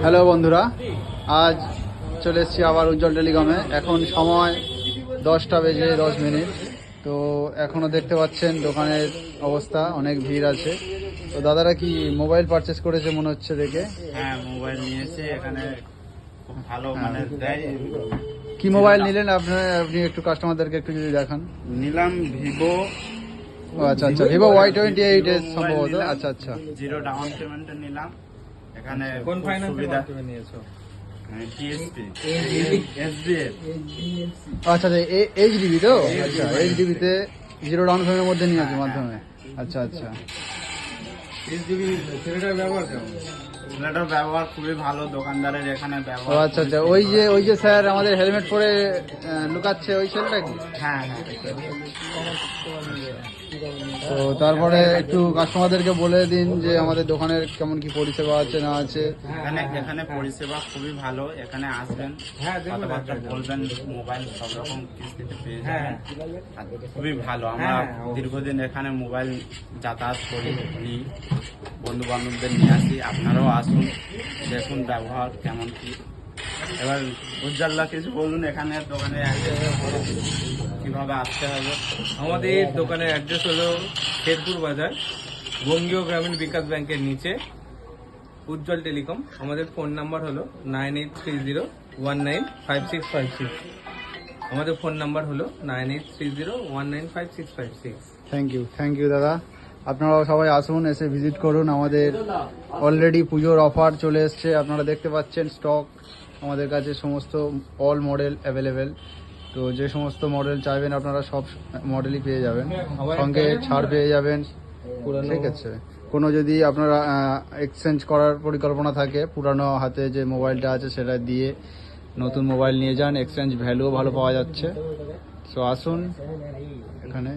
Hello বন্ধুরা, আজ চলে এসেছি আবার উজ্জ্বল টেলিকমে। এখন সময় 10:10 তো এখনও দেখতে পাচ্ছেন দোকানের অবস্থা, অনেক ভিড় আছে। তো দাদারা কি মোবাইল পারচেস করেছে মনে হচ্ছে দেখে। হ্যাঁ, মোবাইল নিয়েছে এখানে, খুব ভালো মানে দেয়। কি মোবাইল নিলেন আপনি একটু কাস্টমারদেরকে একটু যদি দেখান। নিলাম ভিভো। ও আচ্ছা আচ্ছা, ভিভো Y28 এর সম্ভবত। আচ্ছা আচ্ছা, জিরো ডাউন পেমেন্টে নিলাম। এখানে কোন ফাইন্যান্সের সুবিধা মাধ্যমে নিয়েছো? TSP, SBF. আচ্ছা আচ্ছা, এইচডিবি তো। আচ্ছা, এইচডিবিতে জিরো ডাউন পেমেন্টের মধ্যে নিয়েছে মাধ্যমে। আচ্ছা আচ্ছা, এইচডিবি ছেলেটার ব্যবহার কেমন? ছেলেটার ব্যবহার খুবই ভালো, দোকানদারের এখানে ও ব্যবহার। আচ্ছা আচ্ছা, ওই যে স্যার আমাদের হেলমেট পরে লুকাচ্ছে, ওই ছেলেটা কি? হ্যাঁ হ্যাঁ, তো তারপরে একটু কাস্টমারদেরকে বলে দিন যে আমাদের দোকানের কেমন কি পরিষেবা আছে না আছে। এখানে পরিষেবা খুবই ভালো। এখানে আসবেন, কথাবার্তা বলবেন, মোবাইল সব রকম কিস্তিতে পেয়ে যাবেন। আর খুবই ভালো। আমরা দীর্ঘদিন এখানে মোবাইল যাতায়াত করি, নিই, বন্ধু বান্ধবদের নিয়ে আসি। আপনারাও আসুন, দেখুন ব্যবহার কেমন কি। এবার উজ্জ্বলদা কিছু বলুন, এখানে দোকানে কিভাবে আসতে হবে। আমাদের দোকানের অ্যাড্রেস হলো শেরপুর বাজার, বঙ্গীয় গ্রামীণ বিকাশ ব্যাংকের নিচে, উজ্জ্বল টেলিকম। আমাদের ফোন নাম্বার হলো 9830195656। আমাদের ফোন নাম্বার হলো 9830195656। থ্যাংক ইউ দাদা। আপনারাও সবাই আসুন, এসে ভিজিট করুন। আমাদের অলরেডি পুজোর অফার চলে এসছে, আপনারা দেখতে পাচ্ছেন। স্টক আমাদের কাছে সমস্ত অল মডেল অ্যাভেলেবেল। তো যে সমস্ত মডেল চাইবেন আপনারা সব মডেলই পেয়ে যাবেন, সঙ্গে ছাড় পেয়ে যাবেন। ঠিক আছে, কোনো যদি আপনারা এক্সচেঞ্জ করার পরিকল্পনা থাকে, পুরানো হাতে যে মোবাইলটা আছে সেটা দিয়ে নতুন মোবাইল নিয়ে যান, এক্সচেঞ্জ ভ্যালুও ভালো পাওয়া যাচ্ছে। সো আসুন এখানে।